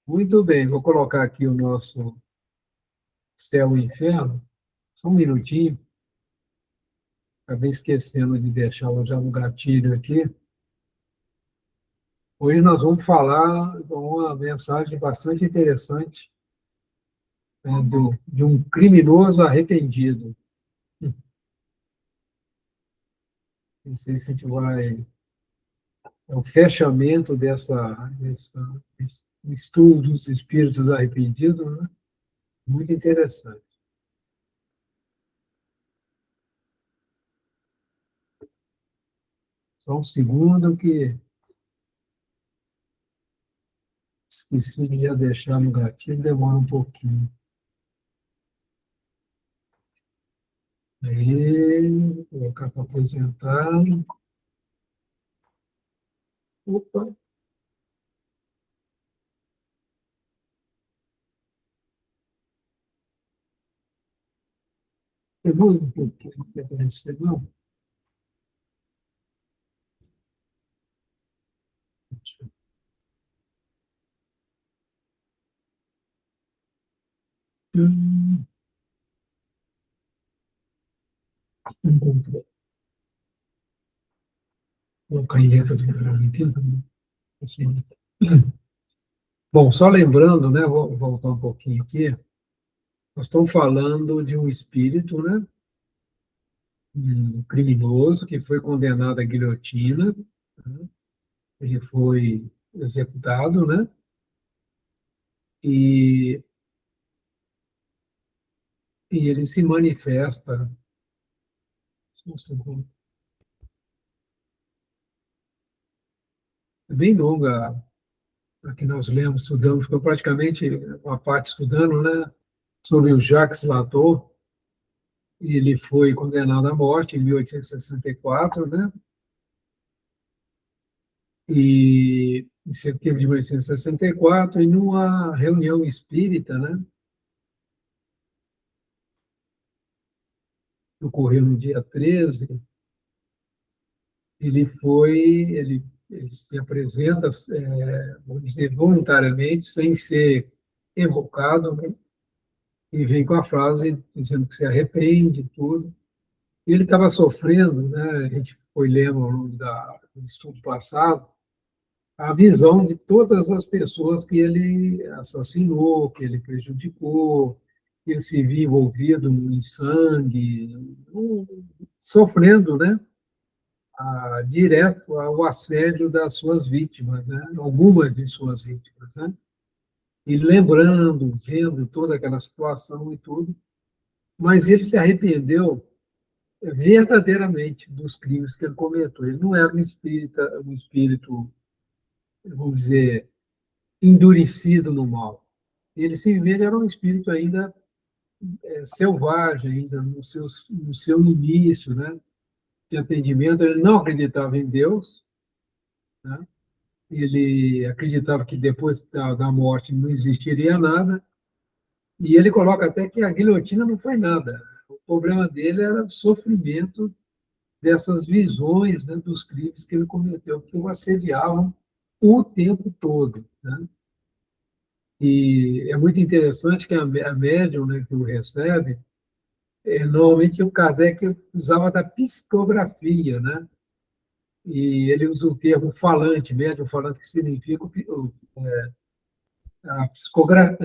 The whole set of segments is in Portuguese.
Muito bem, vou colocar aqui o nosso céu e inferno. Só um minutinho. Acabei esquecendo de deixá-lo já no gatilho aqui. Hoje nós vamos falar de uma mensagem bastante interessante, né, de um criminoso arrependido. Não sei se a gente vai. É o fechamento desse estudo dos espíritos arrependidos, né? Muito interessante. Só um segundo que esqueci de já deixar no gatilho, demora um pouquinho. Aí, vou colocar para apresentar. Opa, demora um pouquinho para aparecer, não? Hum, Encontrei. Vou colocar em dentro do programa aqui. Assim. Bom, só lembrando, né, vou voltar um pouquinho aqui, nós estamos falando de um espírito, né, um criminoso que foi condenado à guilhotina, né, ele foi executado, né, e, e ele se manifesta. É bem longa a que nós lemos, estudamos, ficou praticamente uma parte estudando, né, sobre o Jacques Latot. Ele foi condenado à morte em 1864, né, e em setembro de 1864, em uma reunião espírita, né, que ocorreu no dia 13, ele se apresenta, vamos dizer, voluntariamente, sem ser evocado, né, e vem com a frase dizendo que se arrepende de tudo. E ele estava sofrendo, né, a gente foi lendo ao longo do estudo passado, a visão de todas as pessoas que ele assassinou, que ele prejudicou, que ele se via envolvido em sangue, sofrendo, né, direto ao assédio das suas vítimas, né, algumas de suas vítimas, né, e lembrando, vendo toda aquela situação e tudo, mas ele se arrependeu verdadeiramente dos crimes que ele cometeu. Ele não era um espírito, vamos dizer, endurecido no mal. Ele simplesmente era um espírito ainda selvagem, ainda no seu início, né, de atendimento. Ele não acreditava em Deus, né? Ele acreditava que depois da morte não existiria nada, e ele coloca até que a guilhotina não foi nada. O problema dele era o sofrimento dessas visões, né, dos crimes que ele cometeu, que o assediavam o tempo todo, né? E é muito interessante que a médium, né, que o recebe, normalmente o Kardec usava da psicografia, né? E ele usa o termo falante, médium falante, que significa a psicografia,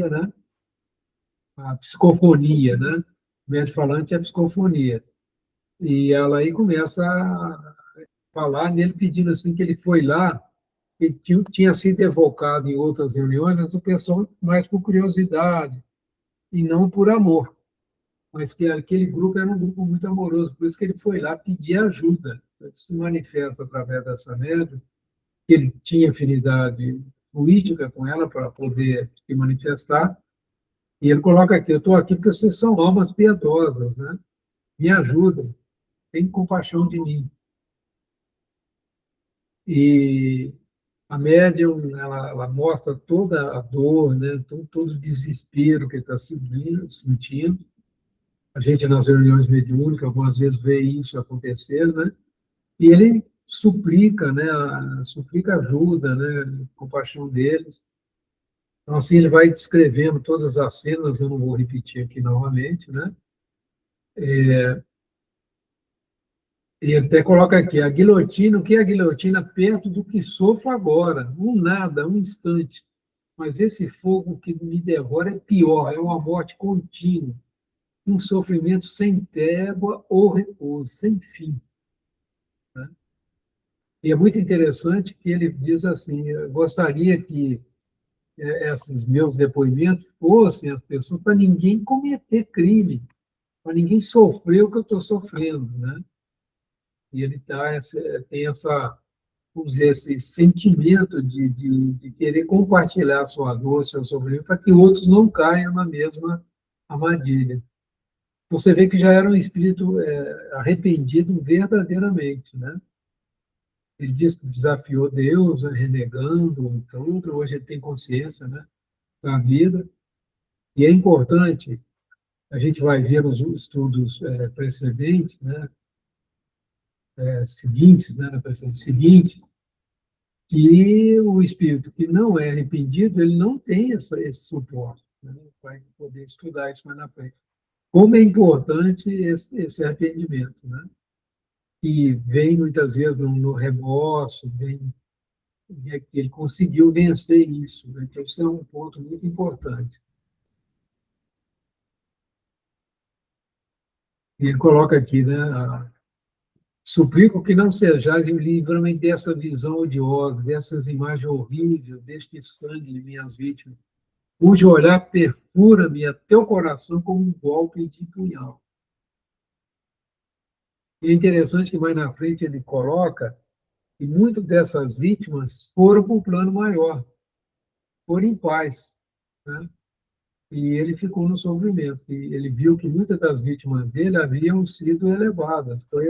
né? A psicofonia, né? Médium falante é a psicofonia. E ela aí começa a falar nele, pedindo assim que ele foi lá, ele tinha sido evocado em outras reuniões, mas o pessoal mais por curiosidade e não por amor, mas que aquele grupo era um grupo muito amoroso, por isso que ele foi lá pedir ajuda. Ele se manifesta através dessa médium, que ele tinha afinidade política com ela para poder se manifestar, e ele coloca aqui: eu estou aqui porque vocês são almas piedosas, né? Me ajudem, tenham compaixão de mim. E a médium, ela mostra toda a dor, né? Todo o desespero que ele está sentindo. A gente, nas reuniões mediúnicas, algumas vezes vê isso acontecer, né? E ele suplica, né, suplica ajuda, né, compaixão deles. Então, assim, ele vai descrevendo todas as cenas, eu não vou repetir aqui novamente, né? E ele até coloca aqui, a guilhotina, o que é a guilhotina? Perto do que sofro agora, um nada, um instante. Mas esse fogo que me devora é pior, é uma morte contínua, um sofrimento sem trégua ou repouso, sem fim. Né? E é muito interessante que ele diz assim, eu gostaria que esses meus depoimentos fossem as pessoas para ninguém cometer crime, para ninguém sofrer o que eu estou sofrendo, né? E ele tem essa, vamos dizer, esse sentimento de querer compartilhar a sua dor, seu sofrimento, para que outros não caiam na mesma armadilha. Então, você vê que já era um espírito arrependido verdadeiramente, né? Ele diz que desafiou Deus, né, renegando tudo, hoje ele tem consciência, né, da vida. E é importante, a gente vai ver nos estudos precedentes, né, seguintes, né, na precedente seguinte, que o espírito que não é arrependido, ele não tem esse suporte. Né? Vai poder estudar isso mais na frente. Como é importante esse arrependimento, né? Que vem muitas vezes no remorso, vem, que ele conseguiu vencer isso. Né? Então, isso é um ponto muito importante. E ele coloca aqui, né? Suplico que não sejais em livramento dessa visão odiosa, dessas imagens horríveis, deste sangue de minhas vítimas, cujo olhar perfura-me até o coração como um golpe de punhal. E é interessante que mais na frente ele coloca que muitas dessas vítimas foram para o plano maior, foram em paz, né? E ele ficou no sofrimento. E ele viu que muitas das vítimas dele haviam sido elevadas. Foi,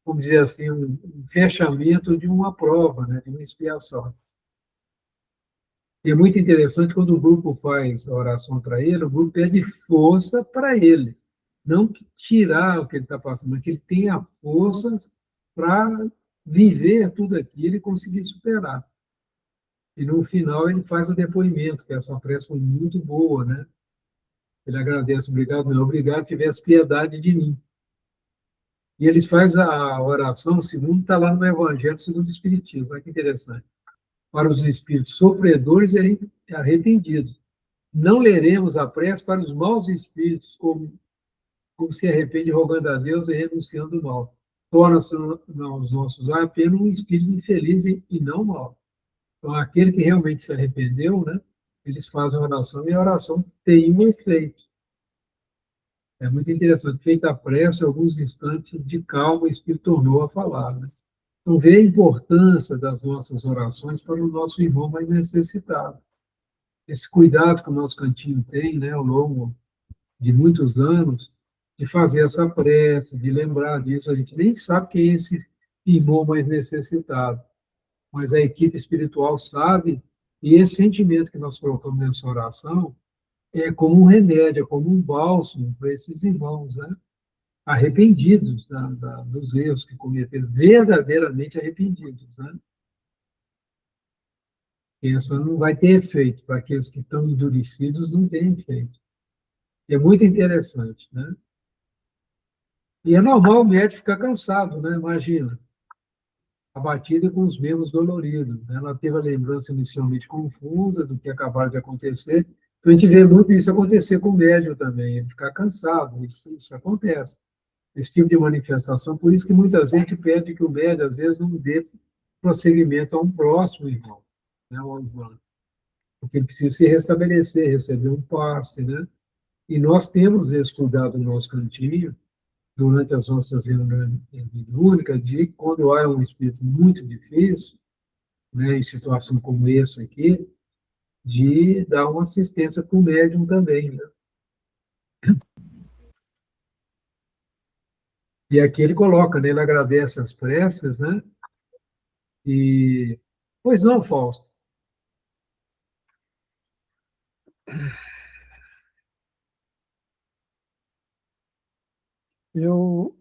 vamos dizer assim, um fechamento de uma prova, né? De uma expiação. E é muito interessante quando o grupo faz a oração para ele, o grupo pede força para ele. Não que tirar o que ele está passando, mas que ele tenha forças para viver tudo aquilo e conseguir superar. E no final ele faz o depoimento, que essa prece foi muito boa, né? Ele agradece, obrigado, meu, obrigado, tivesse piedade de mim. E eles fazem a oração, segundo está lá no Evangelho, segundo o Espiritismo, olha que interessante. Para os espíritos sofredores e arrependidos. Não leremos a prece para os maus espíritos, como se arrepende rogando a Deus e renunciando ao mal. Torna-se nos nossos olhos apenas um espírito infeliz e não mau. Então, aquele que realmente se arrependeu, né, eles fazem a oração e a oração tem um efeito. É muito interessante. Feita a prece, alguns instantes de calma, o Espírito tornou a falar. Né? Então, vê a importância das nossas orações para o nosso irmão mais necessitado. Esse cuidado que o nosso cantinho tem, né, ao longo de muitos anos, de fazer essa prece, de lembrar disso. A gente nem sabe quem é esse irmão mais necessitado, mas a equipe espiritual sabe, e esse sentimento que nós colocamos nessa oração é como um remédio, é como um bálsamo para esses irmãos, né? Arrependidos dos erros que cometeram, verdadeiramente arrependidos. Né? E essa não vai ter efeito, para aqueles que estão endurecidos, não tem efeito. É muito interessante. Né? E é normal o médico ficar cansado, né? Imagina, abatida com os membros doloridos. Né? Ela teve a lembrança inicialmente confusa do que acabara de acontecer. Então, a gente vê muito isso acontecer com o médico também, ele ficar cansado, isso acontece. Esse tipo de manifestação, por isso que muitas vezes a gente pede que o médico, às vezes, não dê prosseguimento a um próximo irmão, né, ou irmã, porque ele precisa se restabelecer, receber um passe, né? E nós temos esse cuidado no nosso cantinho, durante as nossas reuniões únicas, de quando há um espírito muito difícil, né, em situação como essa aqui, de dar uma assistência para o médium também, né? E aqui ele coloca, né, ele agradece as preces, né? E, pois não, Fausto. Eu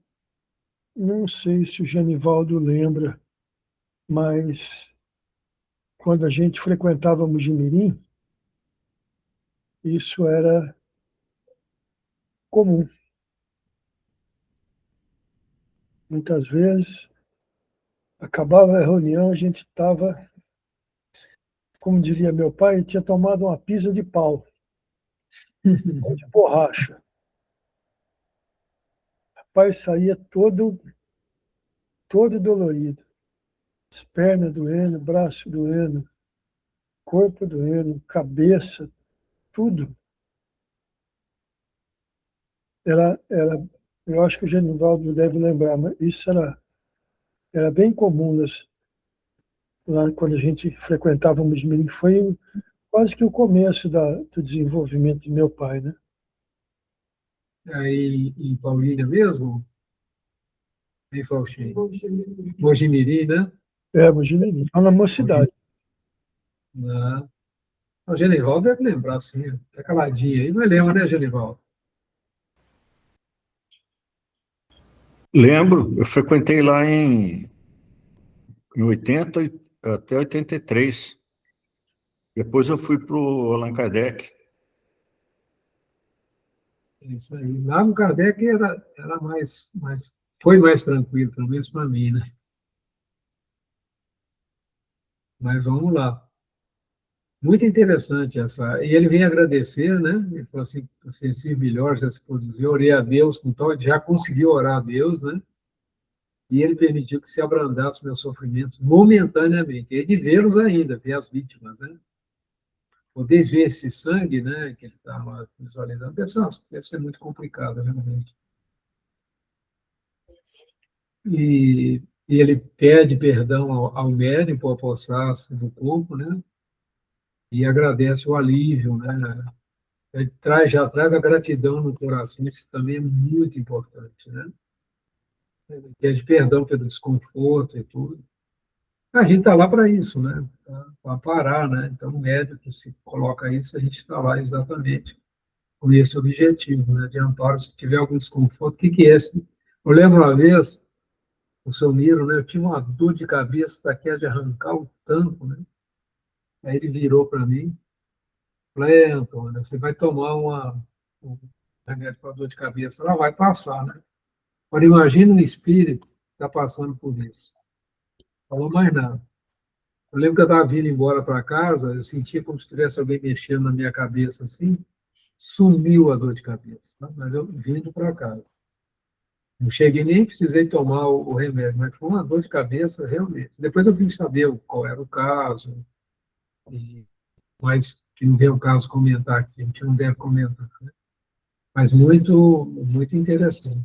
não sei se o Genivaldo lembra, mas quando a gente frequentava Mojimirim, isso era comum. Muitas vezes, acabava a reunião, a gente estava, como diria meu pai, tinha tomado uma pisa de pau, de borracha. O pai saía todo dolorido, as pernas doendo, braço doendo, corpo doendo, cabeça, tudo. Eu acho que o Genivaldo deve lembrar, mas isso era bem comum lá quando a gente frequentava o Mojimirim. Foi quase que o começo do desenvolvimento do meu pai, né? Aí em Paulínia mesmo, em Faustinho. Mojimirim, né? É, Mojimirim, lá na mocidade. Ah, o Genivaldo deve lembrar, sim. Tá caladinho aí. Não lembra, né, Genivaldo? Lembro, eu frequentei lá em 80 até 83. Depois eu fui para o Allan Kardec. É isso aí. Lá no Kardec era foi mais tranquilo, pelo menos para mim, né? Mas vamos lá. Muito interessante essa. E ele vem agradecer, né? Ele falou assim: sensível melhor, já se produziu, orei a Deus, com tal, já conseguiu orar a Deus, né? E ele permitiu que se abrandasse meus sofrimentos momentaneamente. E de vê-los ainda, ver as vítimas, né? Poder ver esse sangue, né? Que ele estava visualizando, deve ser muito complicado, realmente. E ele pede perdão ao médium por apossar-se do corpo, né? E agradece o alívio, né? Já traz a gratidão no coração, isso também é muito importante, né? Pede perdão pelo desconforto e tudo. A gente está lá para isso, né? Para parar, né? Então, o médico que se coloca isso, a gente está lá exatamente com esse objetivo, né? De amparo, se tiver algum desconforto, o que que é esse? Eu lembro uma vez, o seu Miro, né? Eu tive uma dor de cabeça daquela de arrancar o tampo, né? Aí ele virou para mim, falou: Antônio, você vai tomar um remédio para dor de cabeça, ela vai passar, né? Agora, imagina um espírito que está passando por isso. Falou mais nada. Eu lembro que eu estava vindo embora para casa, eu sentia como se tivesse alguém mexendo na minha cabeça assim, sumiu a dor de cabeça, tá? Mas eu vindo para casa. Não cheguei nem precisei tomar o remédio, mas foi uma dor de cabeça realmente. Depois eu vim saber qual era o caso, e, mas que não vem o caso comentar aqui, a gente não deve comentar, né? Mas muito interessante.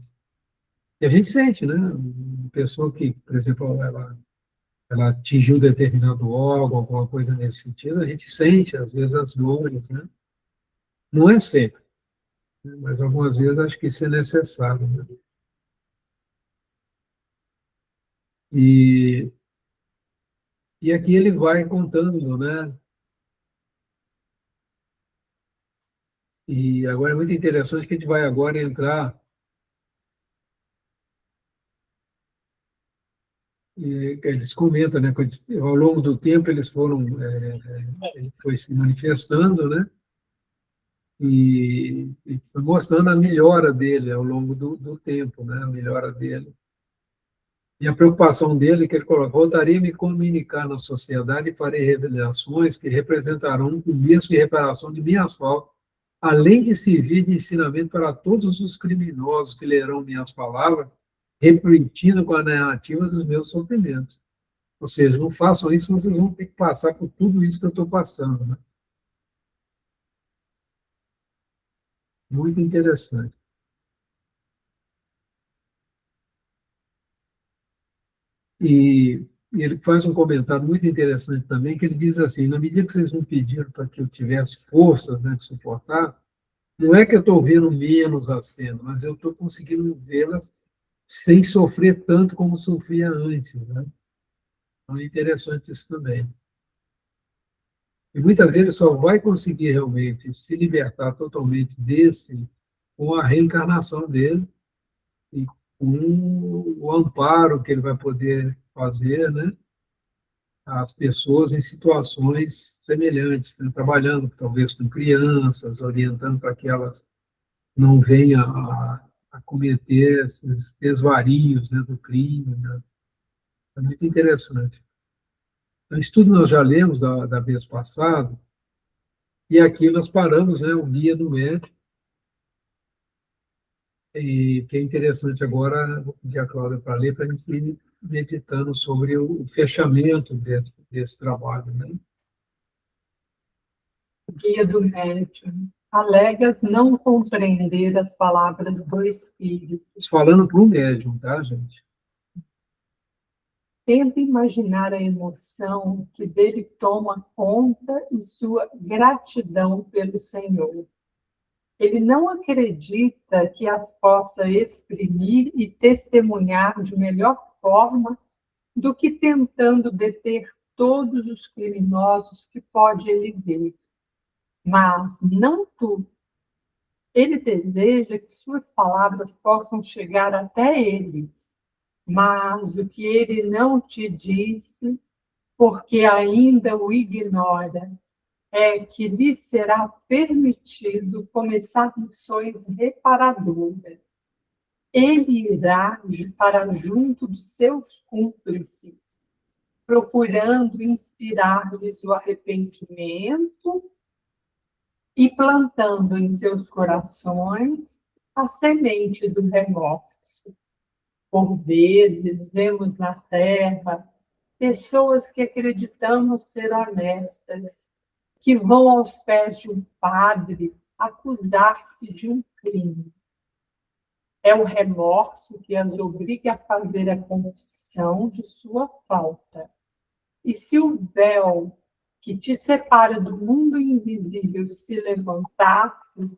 E a gente sente, né? Uma pessoa que, por exemplo, ela atingiu determinado órgão, alguma coisa nesse sentido, a gente sente, às vezes, as dores, né? Não é sempre, né? Mas algumas vezes acho que isso é necessário, né? E, e aqui ele vai contando, né? E agora é muito interessante que a gente vai agora entrar, e eles comentam, né? Que ao longo do tempo eles ele foi se manifestando, né? E foi mostrando a melhora dele ao longo do tempo, né? A melhora dele. E a preocupação dele, que ele coloca: voltarei a me comunicar na sociedade e farei revelações que representarão um começo de reparação de minhas faltas, além de servir de ensinamento para todos os criminosos que lerão minhas palavras, repetindo com a narrativa dos meus sofrimentos. Ou seja, não façam isso, vocês vão ter que passar por tudo isso que eu estou passando, né? Muito interessante. E ele faz um comentário muito interessante também, que ele diz assim: na medida que vocês me pediram para que eu tivesse forças, né, de suportar, não é que eu estou vendo menos a cena, mas eu estou conseguindo vê-las sem sofrer tanto como sofria antes, né? Então é interessante isso também. E muitas vezes ele só vai conseguir realmente se libertar totalmente desse com a reencarnação dele e com o amparo que ele vai poder fazer, né? as pessoas em situações semelhantes, né? Trabalhando talvez com crianças, orientando para que elas não venham a cometer esses desvarios, né, do crime, né? É muito interessante. Então, isso tudo nós já lemos da vez passada, e aqui nós paramos, né, o Guia do Médium, e que é interessante agora, vou pedir a Cláudia para ler, para a gente ir meditando sobre o fechamento desse trabalho, né? Guia do Médium. Alegas não compreender as palavras do Espírito. Falando para o médium, tá, gente? Tenta imaginar a emoção que dele toma conta e sua gratidão pelo Senhor. Ele não acredita que as possa exprimir e testemunhar de melhor forma do que tentando deter todos os criminosos que pode ele ver. Mas não tu. Ele deseja que suas palavras possam chegar até eles, mas o que ele não te disse, porque ainda o ignora, é que lhe será permitido começar missões reparadoras. Ele irá para junto de seus cúmplices, procurando inspirar-lhes o arrependimento e plantando em seus corações a semente do remorso. Por vezes, vemos na Terra pessoas que acreditamos ser honestas, que vão aos pés de um padre acusar-se de um crime. É o remorso que as obriga a fazer a confissão de sua falta. E se o véu que te separa do mundo invisível se levantasse,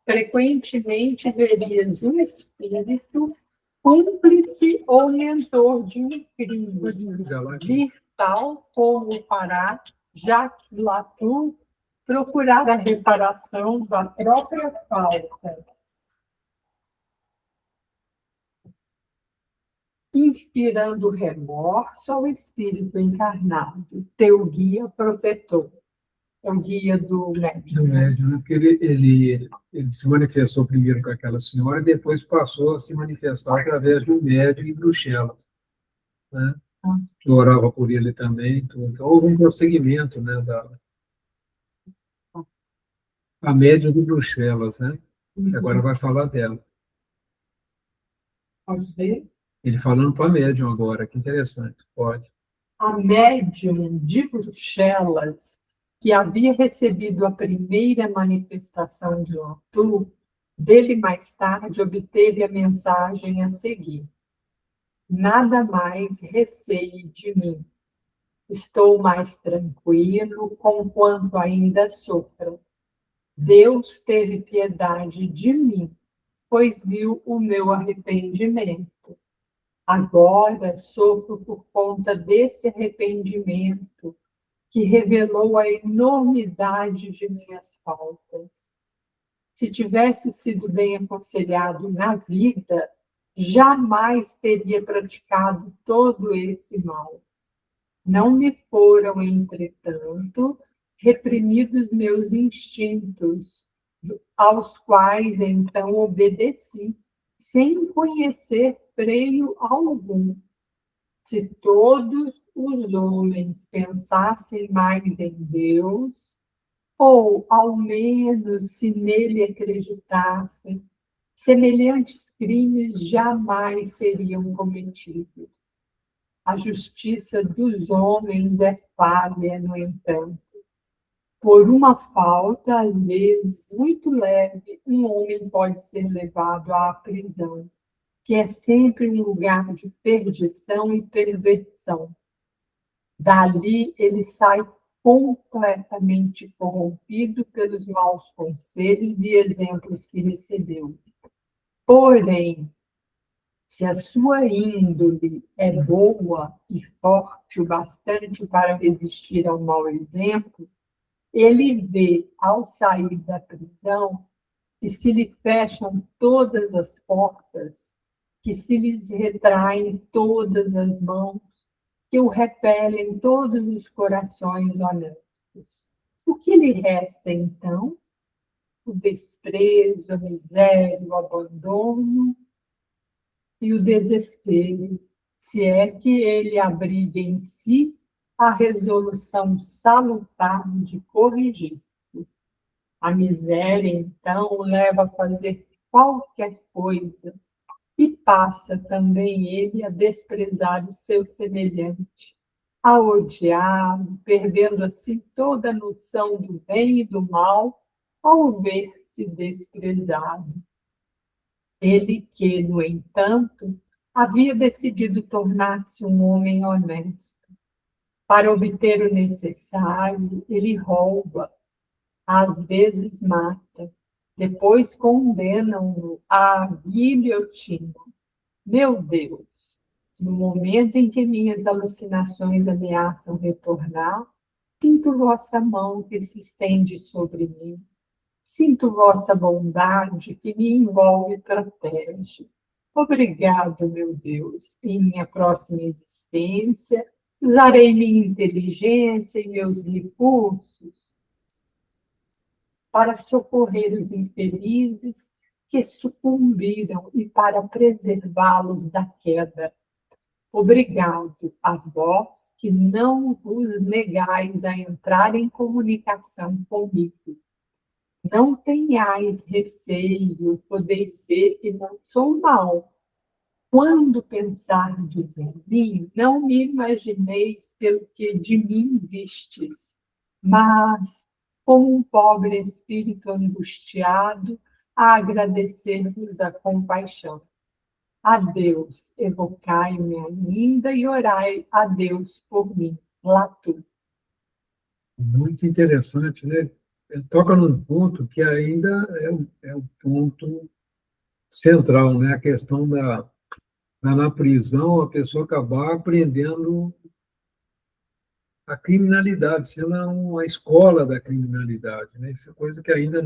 frequentemente verias um espírito cúmplice ou mentor de um crime, vir tal como fará Jacques Latour procurar a reparação da própria falta. Inspirando remorso ao espírito encarnado, teu guia protetor. É o guia do médium. Do médium, né? Porque ele se manifestou primeiro com aquela senhora e depois passou a se manifestar através de um médium em Bruxelas, né? Que orava por ele também. Tudo. Então, houve um prosseguimento, né, a médium de Bruxelas, né? E agora vai falar dela. Pode ver? Ele falando para a médium agora, que interessante. Pode. A médium de Bruxelas, que havia recebido a primeira manifestação de Latour, dele mais tarde obteve a mensagem a seguir. Nada mais receie de mim. Estou mais tranquilo, conquanto ainda sofra. Deus teve piedade de mim, pois viu o meu arrependimento. Agora sofro por conta desse arrependimento que revelou a enormidade de minhas faltas. Se tivesse sido bem aconselhado na vida, jamais teria praticado todo esse mal. Não me foram, entretanto, reprimidos meus instintos, aos quais então obedeci, sem conhecer freio algum. Se todos os homens pensassem mais em Deus, ou ao menos se nele acreditassem, semelhantes crimes jamais seriam cometidos. A justiça dos homens é falha, no entanto. Por uma falta, às vezes muito leve, um homem pode ser levado à prisão, que é sempre um lugar de perdição e perversão. Dali ele sai completamente corrompido pelos maus conselhos e exemplos que recebeu. Porém, se a sua índole é boa e forte o bastante para resistir ao mau exemplo, ele vê, ao sair da prisão, que se lhe fecham todas as portas, que se lhes retraem todas as mãos, que o repelem todos os corações honestos. O que lhe resta, então? O desprezo, a miséria, o abandono e o desespero, se é que ele abriga em si a resolução salutar de corrigir-se. A miséria, então, o leva a fazer qualquer coisa e passa também ele a desprezar o seu semelhante, a odiá-lo, perdendo assim toda a noção do bem e do mal ao ver-se desprezado. Ele que, no entanto, havia decidido tornar-se um homem honesto. Para obter o necessário, ele rouba, às vezes mata, depois condenam-no à guilhotina. Meu Deus, no momento em que minhas alucinações ameaçam retornar, sinto vossa mão que se estende sobre mim. Sinto vossa bondade que me envolve e protege. Obrigado, meu Deus. Em minha próxima existência, usarei minha inteligência e meus recursos para socorrer os infelizes que sucumbiram e para preservá-los da queda. Obrigado a vós que não vos negais a entrar em comunicação comigo. Não tenhais receio, podeis ver que não sou mau. Quando pensardes em mim, não me imagineis pelo que de mim vistes, mas como um pobre espírito angustiado a agradecer-vos a compaixão. A Deus, evocai-me ainda e orai a Deus por mim. Latu. Muito interessante, né? Ele toca num ponto que ainda é o ponto central, né? A questão na prisão, a pessoa acabar aprendendo a criminalidade, sendo uma escola da criminalidade, né? Isso é coisa que ainda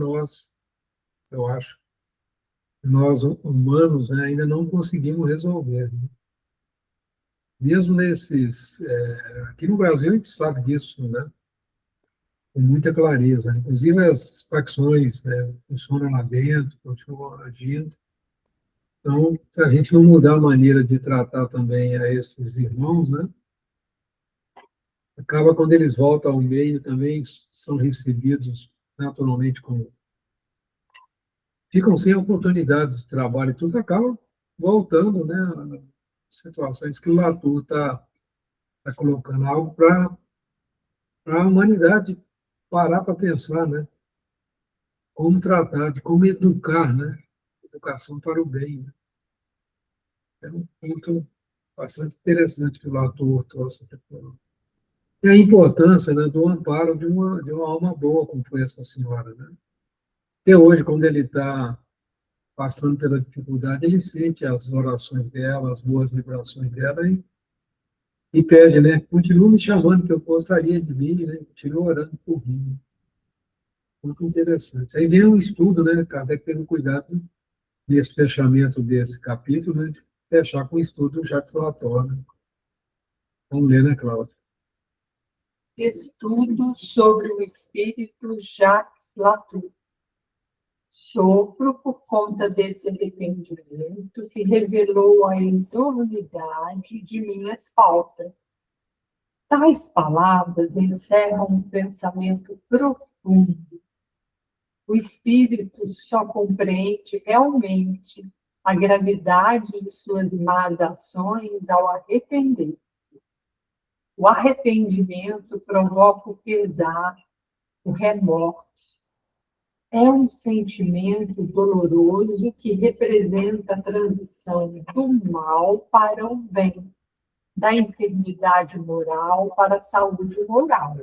eu acho, nós humanos, né, ainda não conseguimos resolver, né? Mesmo aqui no Brasil a gente sabe disso, né? Com muita clareza, né? Inclusive as facções, né, funcionam lá dentro, continuam agindo. Então, se a gente não mudar a maneira de tratar também a esses irmãos, né, acaba quando eles voltam ao meio também são recebidos naturalmente como ficam sem oportunidades de trabalho e tudo acaba voltando, né, a situações que o Latour está colocando algo para a humanidade parar para pensar, né, como tratar, de como educar, né, educação para o bem, né? É um ponto bastante interessante que o Latour trouxe aqui. E a importância, né, do amparo de uma alma boa, como foi essa senhora, né? Até hoje, quando ele está passando pela dificuldade, ele sente as orações dela, as boas vibrações dela e pede, né? Continua me chamando, que eu gostaria de vir, né? Continua orando por mim. Muito interessante. Aí vem um estudo, né? Kardec tendo cuidado nesse fechamento desse capítulo, né? De fechar com o estudo do Jacques Lator, né? Vamos ler, né, Cláudia? Estudo sobre o espírito Jacques Latour. Sofro por conta desse arrependimento que revelou a enormidade de minhas faltas. Tais palavras encerram um pensamento profundo. O espírito só compreende realmente a gravidade de suas más ações ao arrepender. O arrependimento provoca o pesar, o remorso. É um sentimento doloroso que representa a transição do mal para o bem, da enfermidade moral para a saúde moral.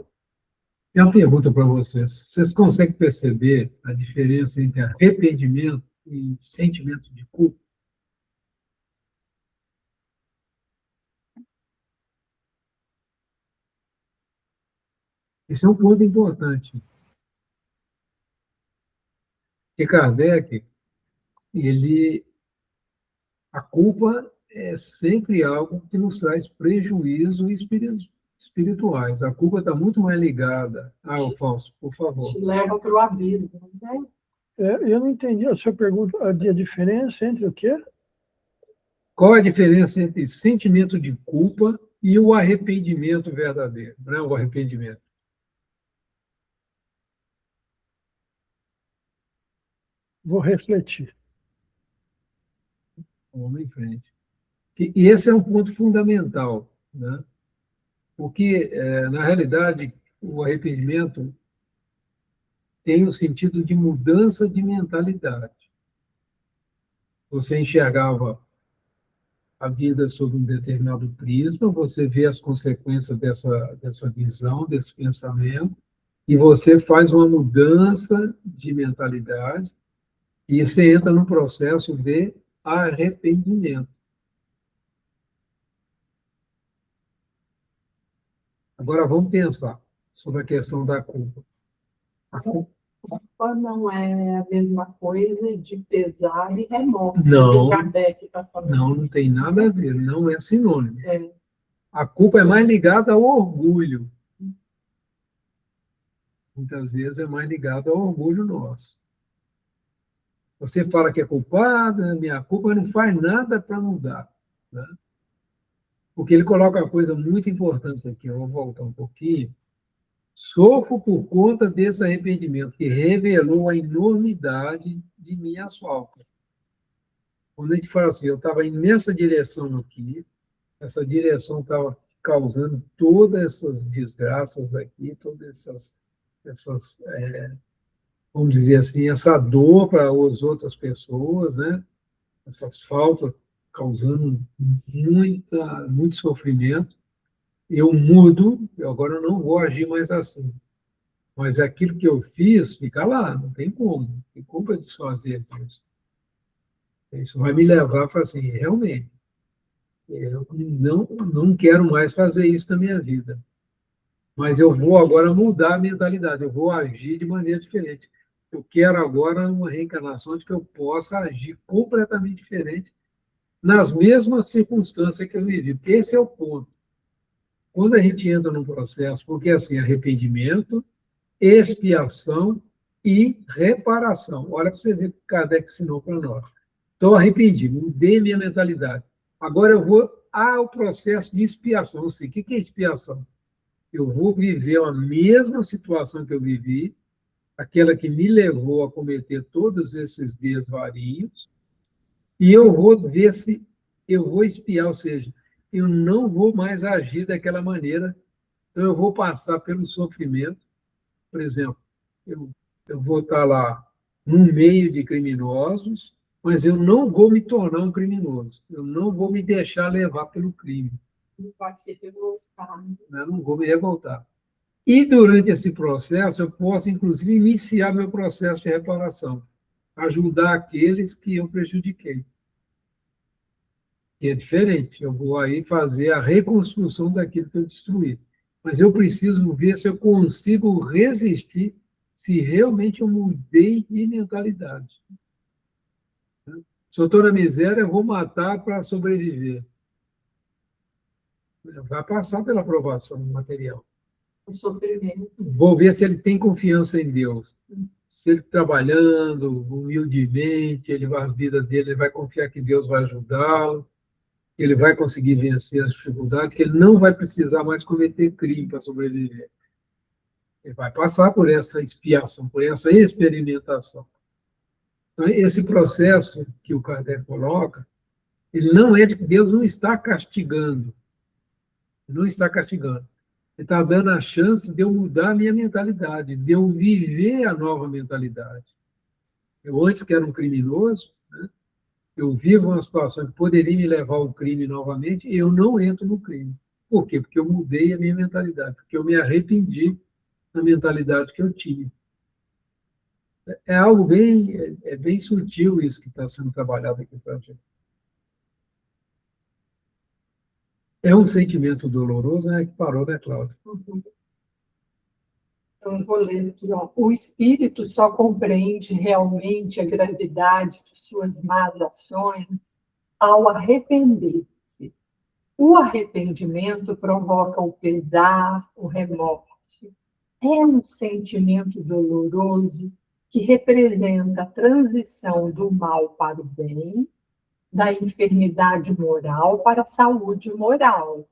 Tem uma pergunta para vocês. Vocês conseguem perceber a diferença entre arrependimento e sentimento de culpa? Esse é um ponto importante. Porque Kardec, a culpa é sempre algo que nos traz prejuízo espirituais. A culpa está muito mais ligada. Alfonso, por favor. Te leva para o abismo, né? Eu não entendi a sua pergunta, a diferença entre o quê? Qual a diferença entre sentimento de culpa e o arrependimento verdadeiro? Não é o arrependimento. Vou refletir. Vamos em frente. E esse é um ponto fundamental, né? Porque, na realidade, o arrependimento tem o sentido de mudança de mentalidade. Você enxergava a vida sob um determinado prisma, você vê as consequências dessa visão, desse pensamento, e você faz uma mudança de mentalidade e você entra no processo de arrependimento. Agora vamos pensar sobre a questão da culpa. A culpa Não é a mesma coisa de pesar e remorso. Não. O Kardec está falando. não tem nada a ver, não é sinônimo. É. A culpa é mais ligada ao orgulho. Muitas vezes é mais ligada ao orgulho nosso. Você fala que é culpado, é minha culpa, não faz nada para mudar, né? Porque ele coloca uma coisa muito importante aqui, eu vou voltar um pouquinho. Sofro por conta desse arrependimento que revelou a enormidade de minhas faltas. Quando a gente fala assim, eu estava indo nessa direção aqui, essa direção estava causando todas essas desgraças aqui, todas essas vamos dizer assim, essa dor para as outras pessoas, né? Essas faltas causando muito sofrimento. Eu mudo, agora eu não vou agir mais assim. Mas aquilo que eu fiz fica lá, não tem como. Não tem como eu desfazer disso. Isso vai me levar a falar assim, realmente, eu não quero mais fazer isso na minha vida. Mas eu vou agora mudar a mentalidade, eu vou agir de maneira diferente. Eu quero agora uma reencarnação de que eu possa agir completamente diferente nas mesmas circunstâncias que eu vivi. Porque esse é o ponto. Quando a gente entra num processo, porque assim, arrependimento, expiação e reparação. Olha para você ver o que Kardec ensinou para nós. Estou arrependido, mudei minha mentalidade. Agora eu vou ao processo de expiação. Assim, o que é expiação? Eu vou viver a mesma situação que eu vivi, aquela que me levou a cometer todos esses desvarios, e eu vou ver se eu vou expiar, ou seja, eu não vou mais agir daquela maneira, então eu vou passar pelo sofrimento. Por exemplo, eu vou estar lá no meio de criminosos, mas eu não vou me tornar um criminoso, eu não vou me deixar levar pelo crime. Não pode ser revoltado. Eu não vou me revoltar. E durante esse processo, eu posso, inclusive, iniciar meu processo de reparação, ajudar aqueles que eu prejudiquei. E é diferente, eu vou aí fazer a reconstrução daquilo que eu destruí. Mas eu preciso ver se eu consigo resistir, se realmente eu mudei de mentalidade. Se eu estou na miséria, eu vou matar para sobreviver. Vai passar pela aprovação material. O sofrimento. Vou ver se ele tem confiança em Deus. Se ele trabalhando humildemente, a vida dele, ele vai confiar que Deus vai ajudá-lo, ele vai conseguir vencer as dificuldades, que ele não vai precisar mais cometer crime para sobreviver. Ele vai passar por essa expiação, por essa experimentação. Então, esse processo que o Kardec coloca, ele não é de que Deus não está castigando. Não está castigando. Ele está dando a chance de eu mudar a minha mentalidade, de eu viver a nova mentalidade. Eu antes que era um criminoso, né? Eu vivo uma situação que poderia me levar ao crime novamente, e eu não entro no crime. Por quê? Porque eu mudei a minha mentalidade, porque eu me arrependi da mentalidade que eu tinha. É algo bem sutil isso que está sendo trabalhado aqui para a gente. É um sentimento doloroso, né, que parou, né, Cláudia? Uhum. Então, eu vou ler aqui, ó. O espírito só compreende realmente a gravidade de suas más ações ao arrepender-se. O arrependimento provoca o pesar, o remorso. É um sentimento doloroso que representa a transição do mal para o bem, da enfermidade moral para a saúde moral.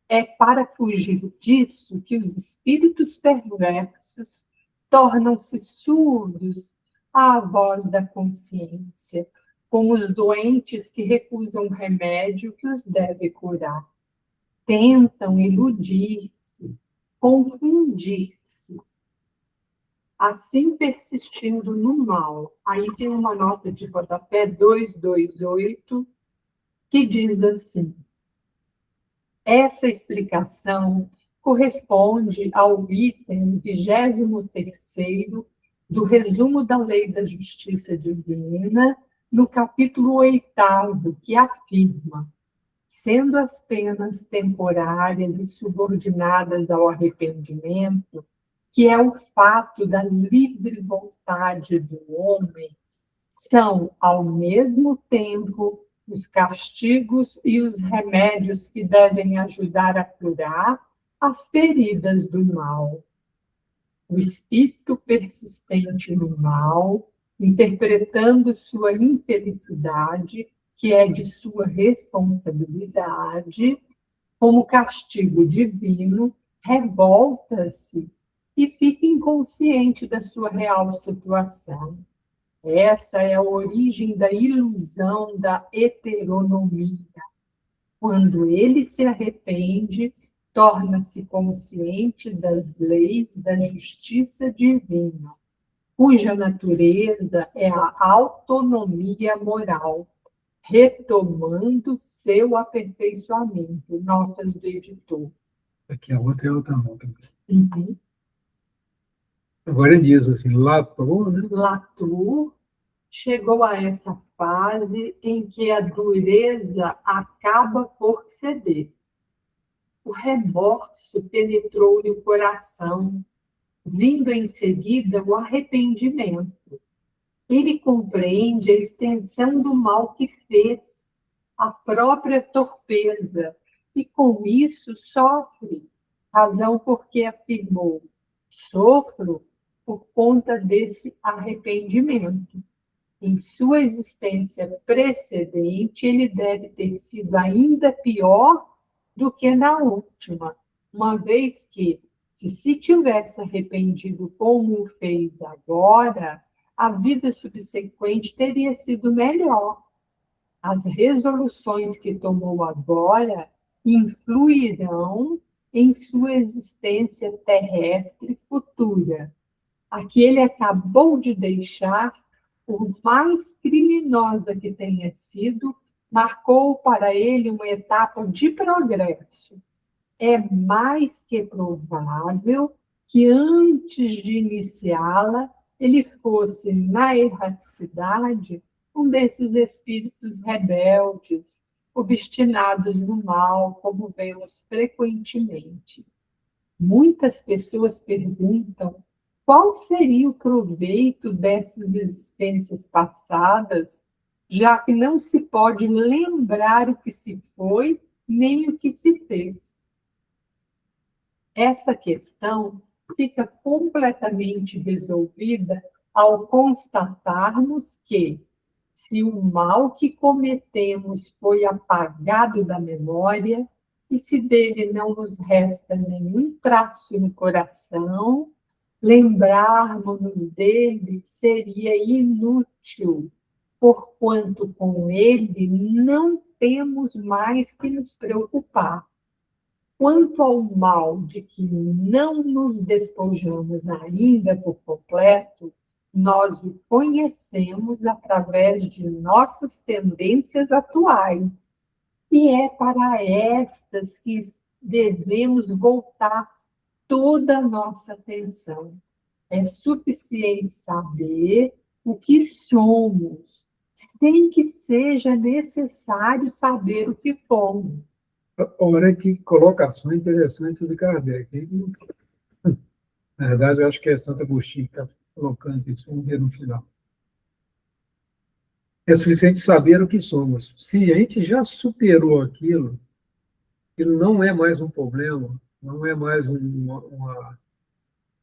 É para fugir disso que os espíritos perversos tornam-se surdos à voz da consciência, como os doentes que recusam o remédio que os deve curar. Tentam iludir-se, confundir-se, assim persistindo no mal. Aí tem uma nota de rodapé 228, que diz assim: essa explicação corresponde ao item 23º do resumo da Lei da Justiça Divina, no capítulo 8º, que afirma: sendo as penas temporárias e subordinadas ao arrependimento, que é o fato da livre vontade do homem, são, ao mesmo tempo, os castigos e os remédios que devem ajudar a curar as feridas do mal. O espírito persistente no mal, interpretando sua infelicidade, que é de sua responsabilidade, como castigo divino, revolta-se e fica inconsciente da sua real situação. Essa é a origem da ilusão da heteronomia. Quando ele se arrepende, torna-se consciente das leis da justiça divina, cuja natureza é a autonomia moral, retomando seu aperfeiçoamento. Notas do editor. Aqui a outra é outra nota. Uhum. Agora ele diz assim, Latour, né? Latour chegou a essa fase em que a dureza acaba por ceder. O remorso penetrou-lhe o coração, vindo em seguida o arrependimento. Ele compreende a extensão do mal que fez, a própria torpeza, e com isso sofre, razão porque afirmou: sofro por conta desse arrependimento. Em sua existência precedente, ele deve ter sido ainda pior do que na última, uma vez que, se tivesse arrependido como o fez agora, a vida subsequente teria sido melhor. As resoluções que tomou agora influirão em sua existência terrestre futura. A que ele acabou de deixar, por mais criminosa que tenha sido, marcou para ele uma etapa de progresso. É mais que provável que antes de iniciá-la, ele fosse, na erraticidade, um desses espíritos rebeldes, obstinados no mal, como vemos frequentemente. Muitas pessoas perguntam qual seria o proveito dessas existências passadas, já que não se pode lembrar o que se foi, nem o que se fez. Essa questão fica completamente resolvida ao constatarmos que, se o mal que cometemos foi apagado da memória, e se dele não nos resta nenhum traço no coração, lembrarmos-nos dele seria inútil, porquanto com ele não temos mais que nos preocupar. Quanto ao mal de que não nos despojamos ainda por completo, nós o conhecemos através de nossas tendências atuais. E é para estas que devemos voltar toda a nossa atenção. É suficiente saber o que somos, sem que seja necessário saber o que fomos. Olha que colocação interessante do Kardec. Na verdade, eu acho que é Santo Agostinho que está colocando isso. Vamos ver no final. É suficiente saber o que somos. Se a gente já superou aquilo, aquilo não é mais um problema, não é mais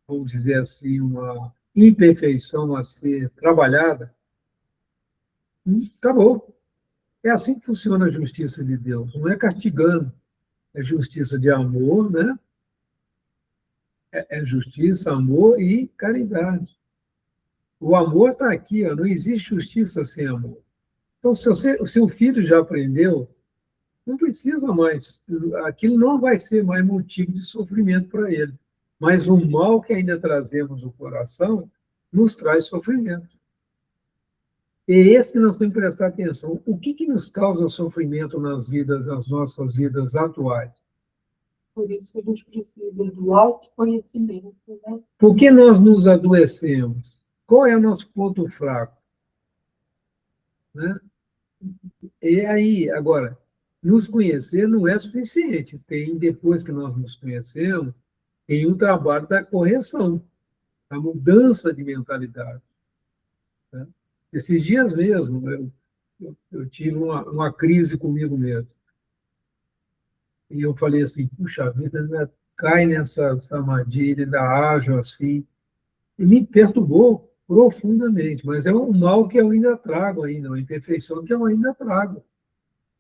vamos dizer assim, uma imperfeição a ser trabalhada, acabou. É assim que funciona a justiça de Deus. Não é castigando, é justiça de amor, né? É justiça, amor e caridade. O amor está aqui, ó, não existe justiça sem amor. Então, se o seu filho já aprendeu, não precisa mais. Aquilo não vai ser mais motivo de sofrimento para ele. Mas o mal que ainda trazemos no coração nos traz sofrimento. É esse que nós temos que prestar atenção. O que nos causa sofrimento nas nossas vidas atuais? Por isso que a gente precisa do autoconhecimento, né? Por que nós nos adoecemos? Qual é o nosso ponto fraco? Né? E aí, agora, nos conhecer não é suficiente. Tem, depois que nós nos conhecemos, tem um trabalho da correção, da mudança de mentalidade. Né? Esses dias mesmo, eu tive uma crise comigo mesmo. E eu falei assim, puxa vida, né? Cai nessa armadilha, ainda ajo assim. E me perturbou profundamente, mas é um mal que eu ainda trago ainda, uma imperfeição que eu ainda trago.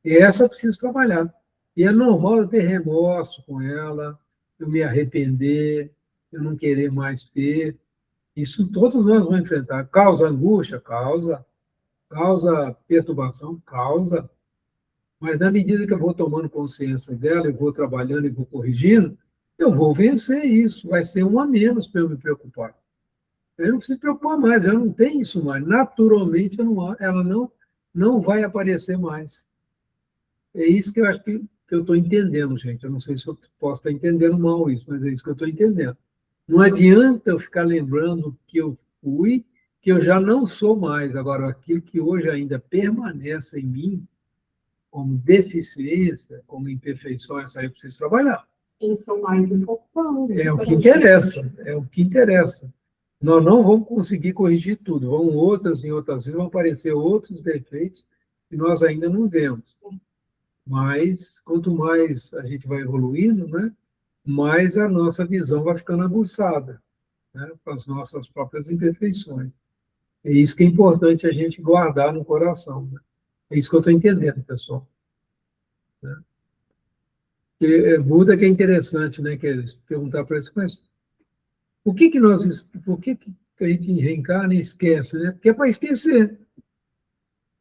E essa eu preciso trabalhar. E é normal eu ter remorso com ela, eu me arrepender, eu não querer mais ter. Isso todos nós vamos enfrentar. Causa angústia? Causa. Causa perturbação? Causa. Mas na medida que eu vou tomando consciência dela, eu vou trabalhando e vou corrigindo, eu vou vencer isso. Vai ser um a menos para eu me preocupar. Eu não preciso preocupar mais, eu não tenho isso mais. Naturalmente, ela não vai aparecer mais. É isso que eu acho que eu estou entendendo, gente. Eu não sei se eu posso estar entendendo mal isso, mas é isso que eu estou entendendo. Não adianta eu ficar lembrando que eu fui, que eu já não sou mais. Agora, aquilo que hoje ainda permanece em mim, como deficiência, como imperfeição, essa aí eu preciso trabalhar. Eles são mais importantes. É o que interessa, é o que interessa. Nós não vamos conseguir corrigir tudo. Em outras vezes vão aparecer outros defeitos que nós ainda não vemos. Mas, quanto mais a gente vai evoluindo, né, mais a nossa visão vai ficando aguçada, né, com as nossas próprias imperfeições. É isso que é importante a gente guardar no coração. Né? É isso que eu estou entendendo, pessoal. Né? Buda que é interessante, né, que é perguntar para eles, mas por que a gente reencarna e esquece? Né? Porque é para esquecer.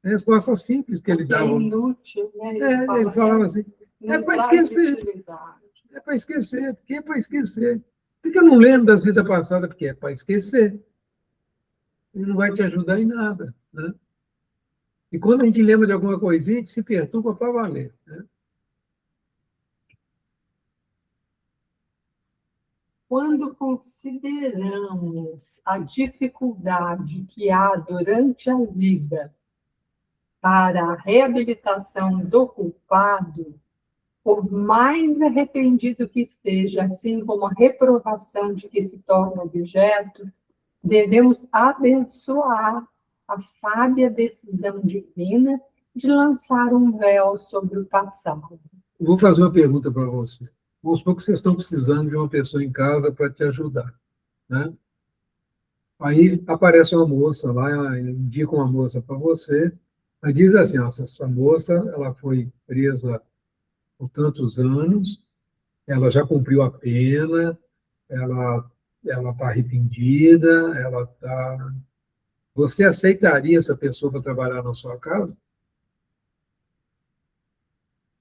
É a resposta simples que ele dava. É inútil, né? Ele falava assim, é para esquecer. Utilidade. É para esquecer. Por que é para esquecer? Por que eu não lembro das vidas passadas? Porque é para esquecer. Ele não vai te ajudar em nada. Né? E quando a gente lembra de alguma coisinha, a gente se perturba para valer. Né? Quando consideramos a dificuldade que há durante a vida para a reabilitação do culpado, por mais arrependido que esteja, assim como a reprovação de que se torna objeto, devemos abençoar a sábia decisão divina de lançar um véu sobre o passado. Vou fazer uma pergunta para você. Vamos supor que vocês estão precisando de uma pessoa em casa para te ajudar. Né? Aí aparece uma moça lá, indica uma moça para você, aí diz assim, essa moça ela foi presa por tantos anos, ela já cumpriu a pena, ela está arrependida, ela está... Você aceitaria essa pessoa para trabalhar na sua casa?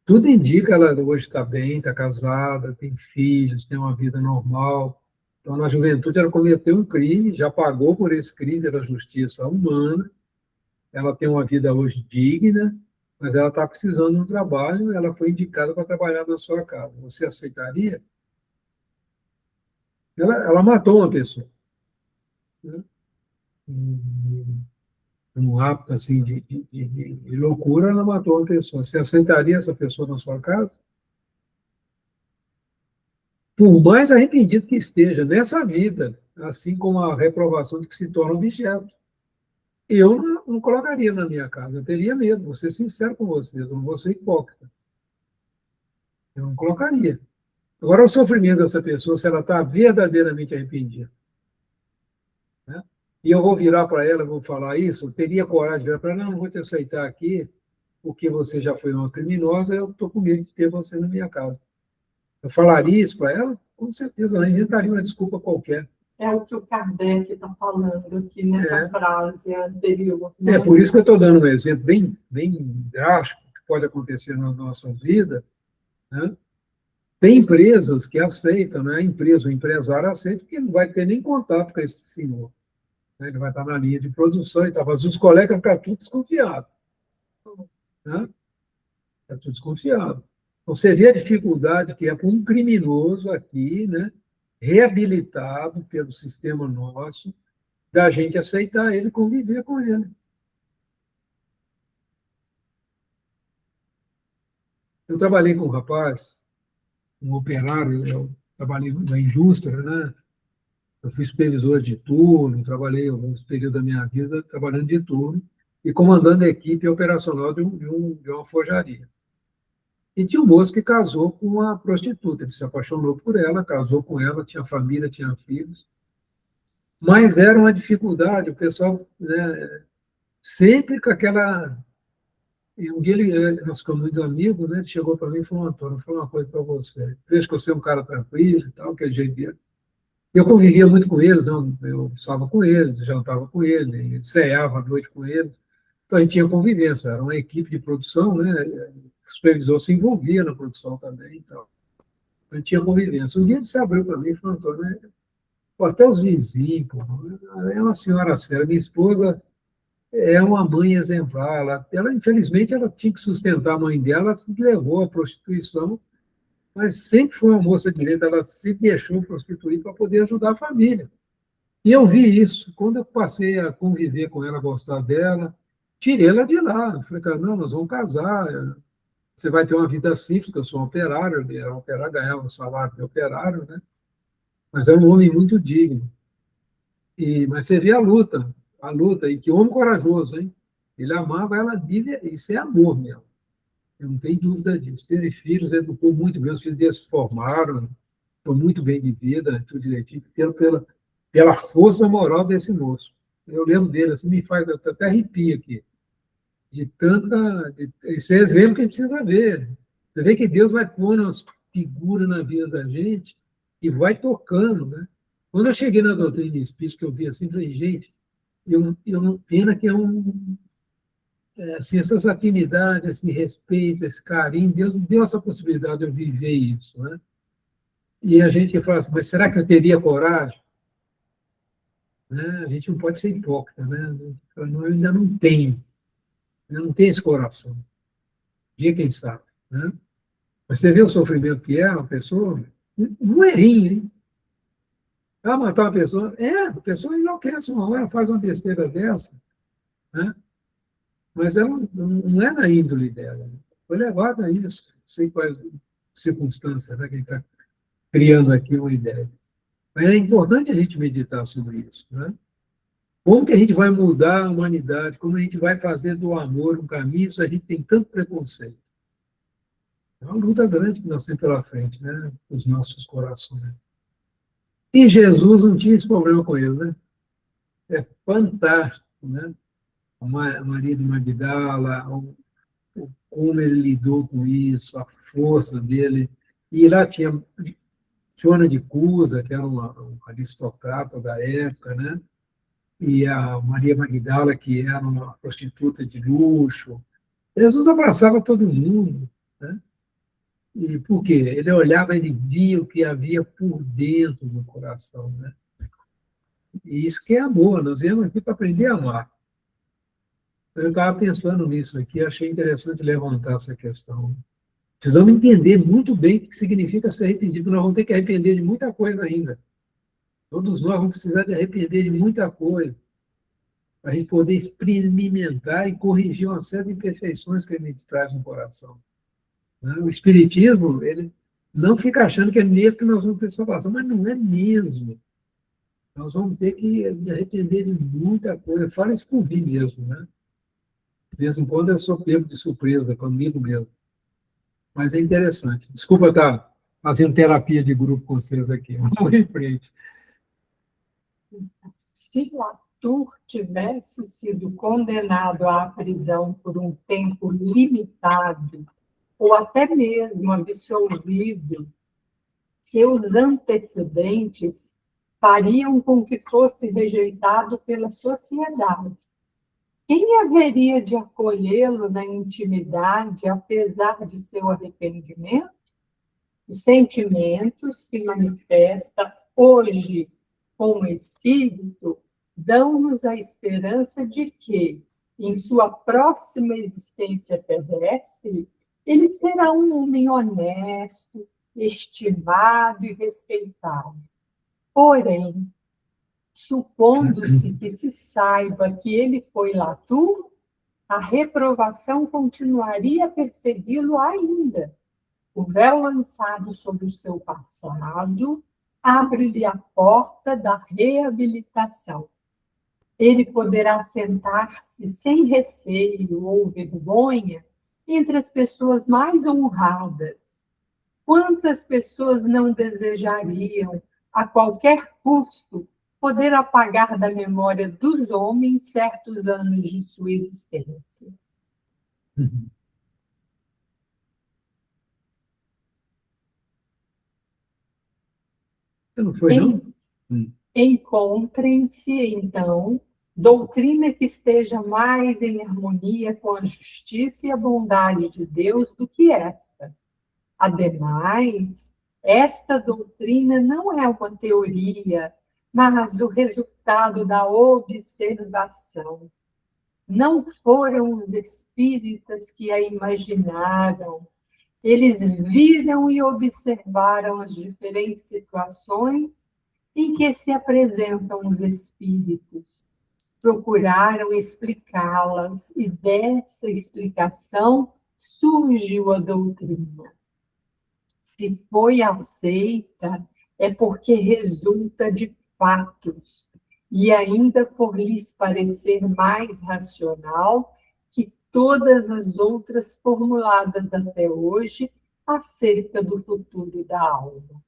Tudo indica que ela hoje está bem, está casada, tem filhos, tem uma vida normal. Então, na juventude, ela cometeu um crime, já pagou por esse crime pela justiça humana, ela tem uma vida hoje digna, mas ela está precisando de um trabalho, ela foi indicada para trabalhar na sua casa. Você aceitaria? Ela matou uma pessoa. Né? Um ato assim, de loucura, ela matou uma pessoa. Você aceitaria essa pessoa na sua casa? Por mais arrependido que esteja nessa vida, assim como a reprovação de que se torna objeto. eu não colocaria na minha casa. Eu teria medo, vou ser sincero com vocês, eu não vou ser hipócrita. Eu não colocaria. Agora, o sofrimento dessa pessoa, se ela está verdadeiramente arrependida, né? E eu vou virar para ela, vou falar isso, eu teria coragem de virar para ela, não vou te aceitar aqui, porque você já foi uma criminosa, eu estou com medo de ter você na minha casa. Eu falaria isso para ela? Com certeza, ela inventaria uma desculpa qualquer. É o que o Kardec está falando aqui nessa frase anterior. Né? É por isso que eu estou dando um exemplo bem drástico que pode acontecer nas nossas vidas, né? Tem empresas que aceitam, né? A empresa, o empresário aceita, porque não vai ter nem contato com esse senhor, né? Ele vai estar na linha de produção e tal, mas os colegas vão ficar tudo desconfiados, né? Fica tudo desconfiado. Então, você vê a dificuldade que é para um criminoso aqui, né? Reabilitado pelo sistema nosso, da gente aceitar ele, conviver com ele. Eu trabalhei com um rapaz, um operário, eu trabalhei na indústria, né? Eu fui supervisor de turno, trabalhei alguns períodos da minha vida trabalhando de turno e comandando a equipe operacional de uma forjaria. E tinha um moço que casou com uma prostituta, ele se apaixonou por ela, casou com ela, tinha família, tinha filhos, mas era uma dificuldade, o pessoal, né, sempre com aquela... E um dia nós ficamos muito amigos, né, ele chegou para mim e falou, Antônio, vou falar uma coisa para você, vejo que você é um cara tranquilo e tal, que é jeito dele. Eu convivia muito com eles, eu estava com eles, jantava com eles, ceava à noite com eles. Então, a gente tinha convivência, era uma equipe de produção, né? O supervisor se envolvia na produção também. Então, a gente tinha convivência. Um dia ele se abriu para mim e falou, Antônio, né? Pô, até os vizinhos, pô, é uma senhora séria. Minha esposa é uma mãe exemplar. Infelizmente, ela tinha que sustentar a mãe dela, ela se levou à prostituição, mas sempre foi uma moça de direito, ela se deixou prostituir para poder ajudar a família. E eu vi isso. Quando eu passei a conviver com ela, gostar dela, tirei ela de lá. Eu falei, cara, não, nós vamos casar, você vai ter uma vida simples, porque eu sou um operário, eu era operário, ganhava um salário de operário, né? Mas era um homem muito digno. Mas você vê a luta, e que homem corajoso, hein? Ele amava ela, isso é amor mesmo. Eu não tenho dúvida disso. Teve filhos, educou muito bem, os filhos dele se formaram, estão muito bem de vida, tudo direitinho, pela força moral desse moço. Eu lembro dele, assim, eu até arrepio aqui, esse é exemplo que a gente precisa ver. Você vê que Deus vai pondo umas figuras na vida da gente e vai tocando, né? Quando eu cheguei na doutrina espírita, que eu vi assim, falei, gente, pena que assim, essas afinidades, esse respeito, esse carinho, Deus me deu essa possibilidade de eu viver isso, né? E a gente fala assim, mas será que eu teria coragem? Né? A gente não pode ser hipócrita, né? Eu ainda não tenho, eu não tenho esse coração. Dia quem sabe, né? Mas você vê o sofrimento que é uma pessoa, um erinho, hein? Ela matar uma pessoa, a pessoa enlouquece uma hora, faz uma besteira dessa, né? Mas ela não é na índole dela, né? Foi levada a isso, não sei quais circunstâncias, né, que está criando aqui uma ideia. Mas é importante a gente meditar sobre isso, né? Como que a gente vai mudar a humanidade, como a gente vai fazer do amor um caminho, se a gente tem tanto preconceito. É uma luta grande que nós temos pela frente, né, os nossos corações. E Jesus não tinha esse problema com ele, né? É fantástico, né? A Maria de Magdala, como ele lidou com isso, a força dele. E lá tinha Joana de Cusa, que era uma aristocrata da época, né? E a Maria Magdala, que era uma prostituta de luxo. Jesus abraçava todo mundo, né? E por quê? Ele olhava, ele via o que havia por dentro do coração, né? E isso que é amor, nós viemos aqui para aprender a amar. Eu estava pensando nisso aqui, achei interessante levantar essa questão. Precisamos entender muito bem o que significa ser arrependido, nós vamos ter que arrepender de muita coisa ainda. Todos nós vamos precisar de arrepender de muita coisa, para a gente poder experimentar e corrigir uma série de imperfeições que a gente traz no coração. O Espiritismo, ele não fica achando que é nele que nós vamos ter salvação, mas não é mesmo. Nós vamos ter que me arrepender de muita coisa. Fala isso por mim mesmo, né? De vez em quando eu sou pego de surpresa comigo mesmo. Mas é interessante. Desculpa eu estar fazendo terapia de grupo com vocês aqui. Vamos em frente. Se Latour tivesse sido condenado à prisão por um tempo limitado, ou até mesmo absolvido, seus antecedentes fariam com que fosse rejeitado pela sociedade. Quem haveria de acolhê-lo na intimidade, apesar de seu arrependimento? Os sentimentos que manifesta hoje como espírito dão-nos a esperança de que, em sua próxima existência terrestre, ele será um homem honesto, estimado e respeitado. Porém, supondo-se que se saiba que ele foi Latour, a reprovação continuaria a persegui-lo ainda. O véu lançado sobre o seu passado abre-lhe a porta da reabilitação. Ele poderá sentar-se sem receio ou vergonha entre as pessoas mais honradas. Quantas pessoas não desejariam, a qualquer custo, poder apagar da memória dos homens certos anos de sua existência? Não foi, não? Encontrem-se, então, doutrina que esteja mais em harmonia com a justiça e a bondade de Deus do que esta. Ademais, esta doutrina não é uma teoria, mas o resultado da observação. Não foram os espíritas que a imaginaram. Eles viram e observaram as diferentes situações em que se apresentam os espíritos. Procuraram explicá-las e dessa explicação surgiu a doutrina. Se foi aceita, é porque resulta de fatos, e ainda por lhes parecer mais racional que todas as outras formuladas até hoje acerca do futuro da alma.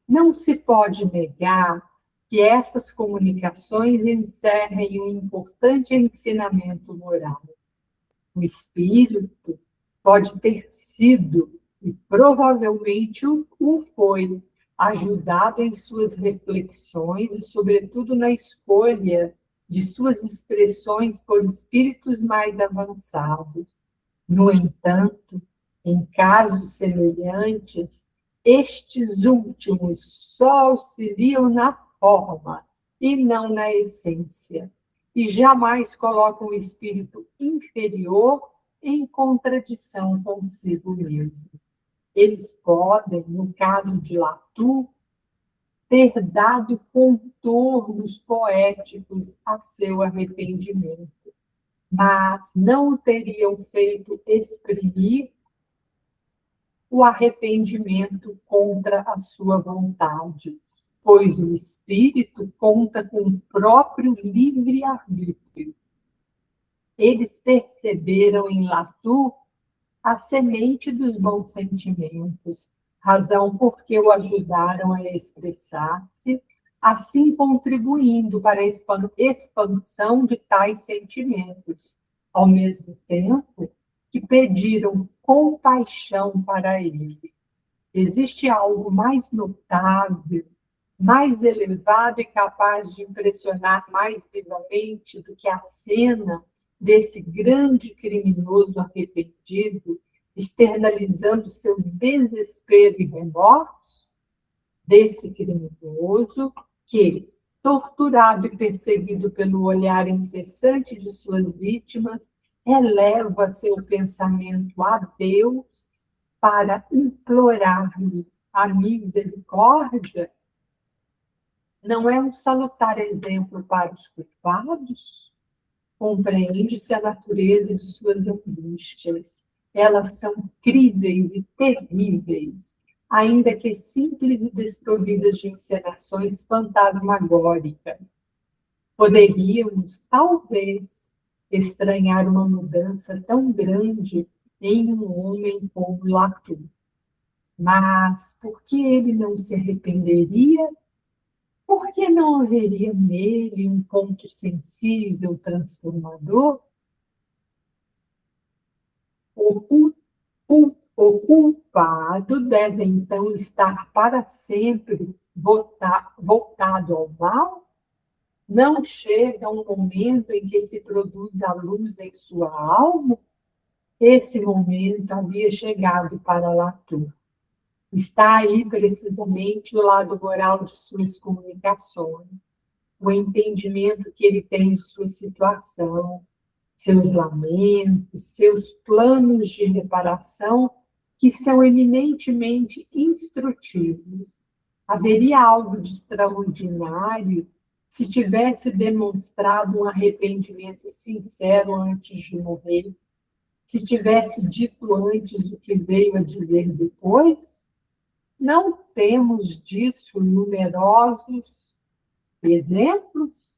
Não se pode negar que essas comunicações encerrem um importante ensinamento moral. O espírito pode ter sido, e provavelmente o foi, ajudado em suas reflexões e, sobretudo, na escolha de suas expressões por espíritos mais avançados. No entanto, em casos semelhantes, estes últimos só auxiliam na forma e não na essência, e jamais colocam o espírito inferior em contradição consigo mesmo. Eles podem, no caso de Latour, ter dado contornos poéticos a seu arrependimento, mas não o teriam feito exprimir o arrependimento contra a sua vontade, pois o espírito conta com o próprio livre-arbítrio. Eles perceberam em Latour a semente dos bons sentimentos, razão por que o ajudaram a expressar-se, assim contribuindo para a expansão de tais sentimentos, ao mesmo tempo que pediram compaixão para ele. Existe algo mais notável, mais elevado e capaz de impressionar mais vivamente do que a cena desse grande criminoso arrependido, externalizando seu desespero e remorso? Desse criminoso que, torturado e perseguido pelo olhar incessante de suas vítimas, eleva seu pensamento a Deus para implorar-lhe a misericórdia? Não é um salutar exemplo para os culpados? Compreende-se a natureza de suas angústias. Elas são críveis e terríveis, ainda que simples e desprovidas de encenações fantasmagóricas. Poderíamos, talvez, estranhar uma mudança tão grande em um homem como Latour. Mas por que ele não se arrependeria? Por que não haveria nele um ponto sensível, transformador? O culpado deve, então, estar para sempre voltado ao mal? Não chega um momento em que se produz a luz em sua alma? Esse momento havia chegado para Latour. Está aí precisamente o lado moral de suas comunicações, o entendimento que ele tem de sua situação, seus lamentos, seus planos de reparação, que são eminentemente instrutivos. Haveria algo de extraordinário se tivesse demonstrado um arrependimento sincero antes de morrer, se tivesse dito antes o que veio a dizer depois? Não temos disso numerosos exemplos?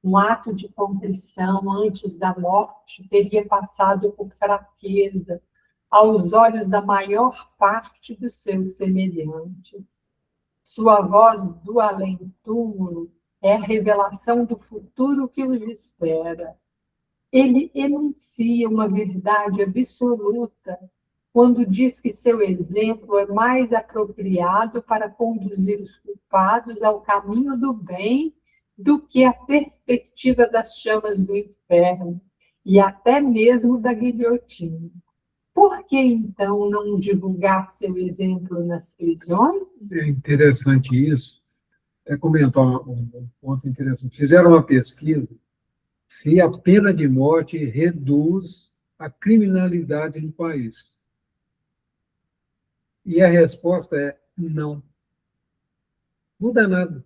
Um ato de contrição antes da morte teria passado por fraqueza aos olhos da maior parte dos seus semelhantes. Sua voz do além-túmulo é a revelação do futuro que os espera. Ele enuncia uma verdade absoluta quando diz que seu exemplo é mais apropriado para conduzir os culpados ao caminho do bem do que a perspectiva das chamas do inferno e até mesmo da guilhotina. Por que, então, não divulgar seu exemplo nas prisões? É interessante isso. É comentar um ponto interessante. Fizeram uma pesquisa se a pena de morte reduz a criminalidade no país. E a resposta é não. Muda nada.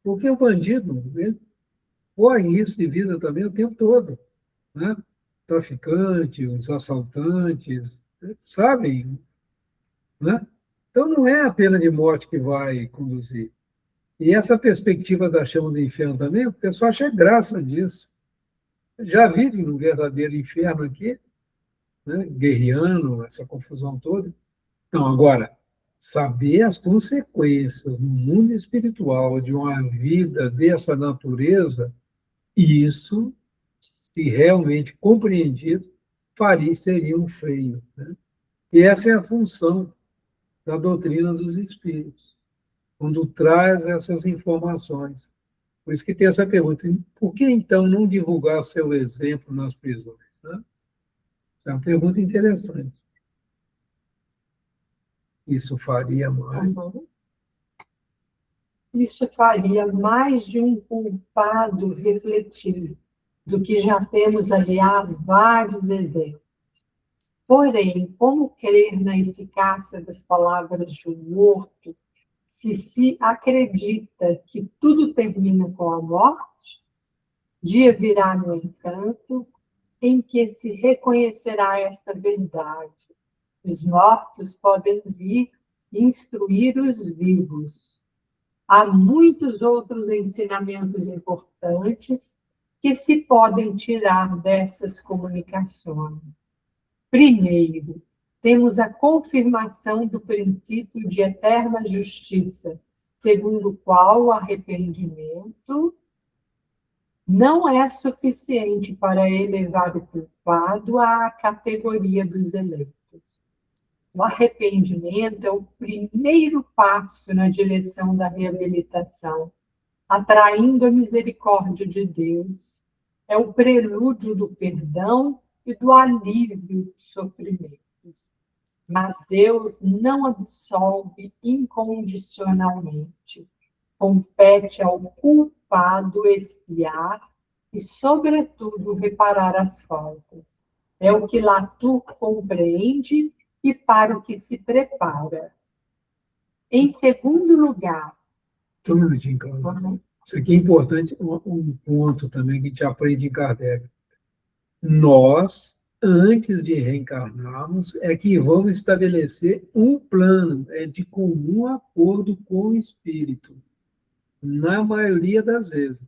Porque o bandido corre risco de vida também o tempo todo. Né? Traficante, os assaltantes, sabem. Né? Então, não é a pena de morte que vai conduzir. E essa perspectiva da chama do inferno também, o pessoal acha graça disso. Já vive no verdadeiro inferno aqui, né? Guerreando, essa confusão toda. Então, agora, saber as consequências no mundo espiritual de uma vida dessa natureza, isso, se realmente compreendido, seria um freio. Né? E essa é a função da doutrina dos espíritos, quando traz essas informações. Por isso que tem essa pergunta, por que então não divulgar seu exemplo nas prisões? Né? Essa é uma pergunta interessante. Isso faria mais. Isso faria mais de um culpado refletir, do que já temos, aliás, vários exemplos. Porém, como crer na eficácia das palavras de um morto, se acredita que tudo termina com a morte? Dia virá, no entanto, em que se reconhecerá esta verdade. Os mortos podem vir instruir os vivos. Há muitos outros ensinamentos importantes que se podem tirar dessas comunicações. Primeiro, temos a confirmação do princípio de eterna justiça, segundo o qual o arrependimento não é suficiente para elevar o culpado à categoria dos eleitos. O arrependimento é o primeiro passo na direção da reabilitação, atraindo a misericórdia de Deus. É o prelúdio do perdão e do alívio dos sofrimentos. Mas Deus não absolve incondicionalmente. Compete ao culpado expiar e, sobretudo, reparar as faltas. É o que Latour compreende e para o que se prepara. Em segundo lugar... Só um minutinho, Cláudia. Isso aqui é importante, um ponto também que a gente aprende em Kardec. Nós antes de reencarnarmos, é que vamos estabelecer um plano de comum acordo com o espírito, na maioria das vezes.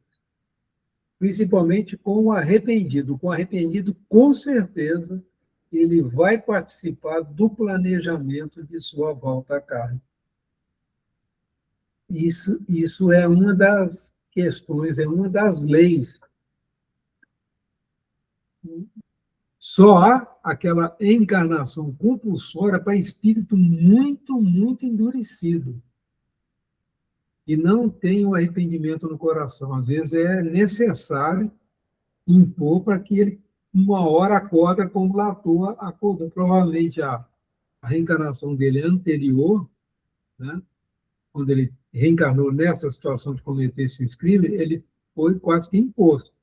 Principalmente com o arrependido. Com o arrependido, com certeza, ele vai participar do planejamento de sua volta à carne. Isso é uma das questões, é uma das leis. Só há aquela encarnação compulsória para espírito muito, muito endurecido. E não tem o arrependimento no coração. Às vezes é necessário impor para que ele, uma hora, acorda como Latour acordou. Provavelmente a reencarnação dele é anterior, né? Quando ele reencarnou nessa situação de cometer esses crimes, ele foi quase que imposto.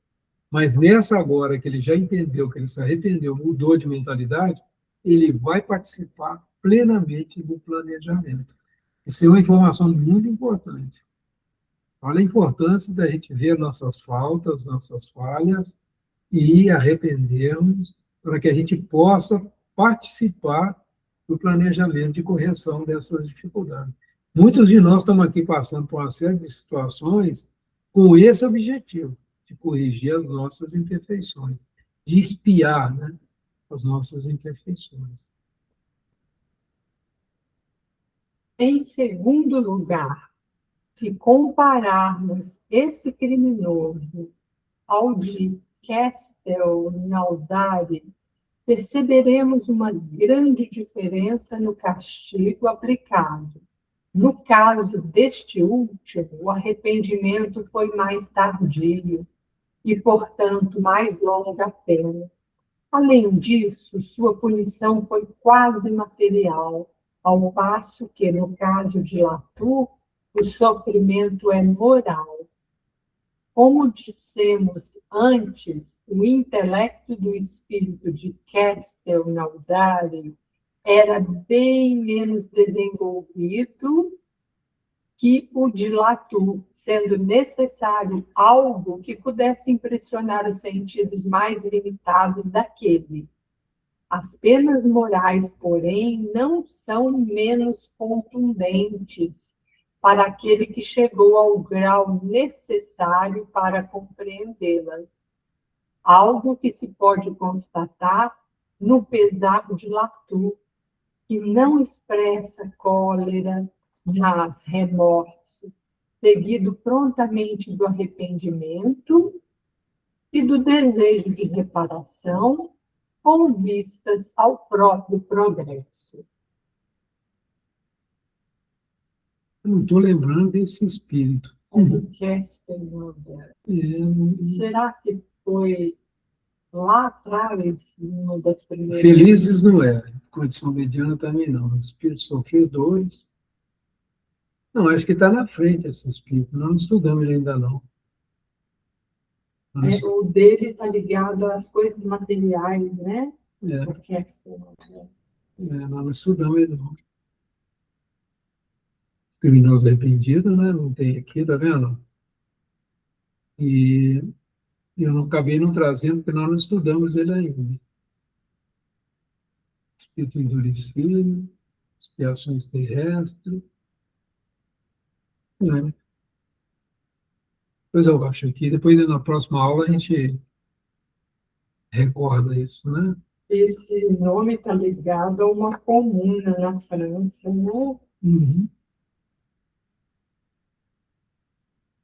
Mas nessa agora, que ele já entendeu, que ele se arrependeu, mudou de mentalidade, ele vai participar plenamente do planejamento. Isso é uma informação muito importante. Olha a importância da gente ver nossas faltas, nossas falhas e arrependermos para que a gente possa participar do planejamento de correção dessas dificuldades. Muitos de nós estamos aqui passando por uma série de situações com esse objetivo, de corrigir as nossas imperfeições, de espiar, né, as nossas imperfeições. Em segundo lugar, se compararmos esse criminoso ao de Castelnaudary, perceberemos uma grande diferença no castigo aplicado. No caso deste último, o arrependimento foi mais tardio e, portanto, mais longa pena. Além disso, sua punição foi quase material, ao passo que, no caso de Latour, o sofrimento é moral. Como dissemos antes, o intelecto do espírito de Castelnaudary era bem menos desenvolvido que o de Latour, sendo necessário algo que pudesse impressionar os sentidos mais limitados daquele. As penas morais, porém, não são menos contundentes para aquele que chegou ao grau necessário para compreendê-las. Algo que se pode constatar no pesar de Latour, que não expressa cólera, mas remorso, seguido prontamente do arrependimento e do desejo de reparação, com vistas ao próprio progresso. Eu não estou lembrando desse espírito. Será que foi lá atrás, uma das primeiras? Felizes não é. Condição mediana também não. Espíritos sofredores. Não, acho que está na frente esse espírito. Não estudamos ele ainda não. O dele está ligado às coisas materiais, né? É. Não estudamos ele não. Criminoso arrependido, né? Não tem aqui, tá vendo? E eu não acabei não trazendo, porque nós não estudamos ele ainda. Espírito endurecido, expiações terrestres. Depois eu acho aqui, depois na próxima aula a gente recorda isso, né? Esse nome está ligado a uma comuna na França, né? Uhum.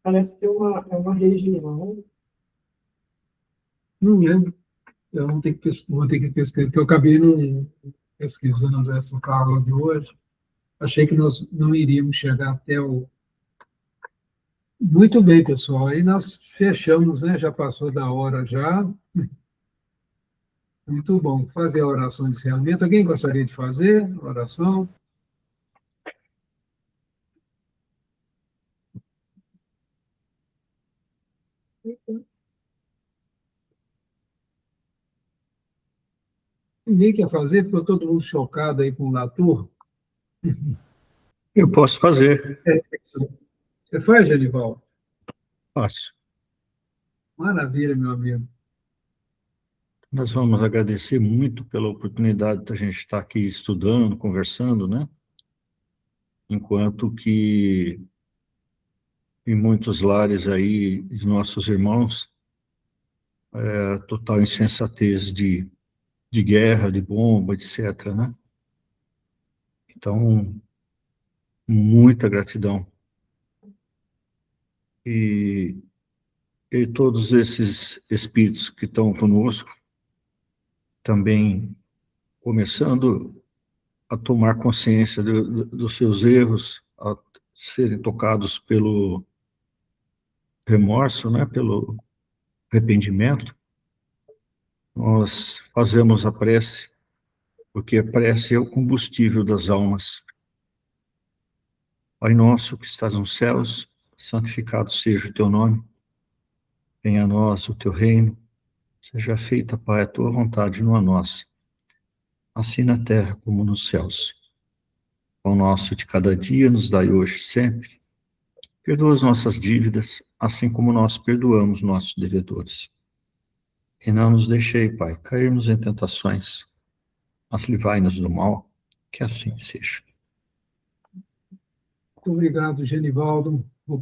Parece ser uma região. Não lembro. Eu vou ter que pesquisar, porque eu acabei não pesquisando essa aula de hoje. Achei que nós não iríamos chegar até o... Muito bem, pessoal. Aí nós fechamos, né? Já passou da hora já. Muito bom. Fazer a oração de encerramento. Alguém gostaria de fazer a oração? Ninguém quer fazer? Ficou todo mundo chocado aí com o Latour. Eu posso fazer. Você faz, Genival? Posso. Maravilha, meu amigo. Nós vamos agradecer muito pela oportunidade de a gente estar aqui estudando, conversando, né? Enquanto que em muitos lares aí, os nossos irmãos, total insensatez de guerra, de bomba, etc., né? Então, muita gratidão. E todos esses espíritos que estão conosco, também começando a tomar consciência dos seus erros, a serem tocados pelo remorso, né, pelo arrependimento, nós fazemos a prece, porque a prece é o combustível das almas. Pai nosso que estás nos céus, santificado seja o teu nome, venha a nós o teu reino, seja feita, Pai, a tua vontade, não a nossa, assim na terra como nos céus. O nosso de cada dia nos dai hoje sempre. Perdoa as nossas dívidas, assim como nós perdoamos nossos devedores. E não nos deixei, Pai, cairmos em tentações, mas livrai-nos do mal, que assim seja. Muito obrigado, Genivaldo. Vou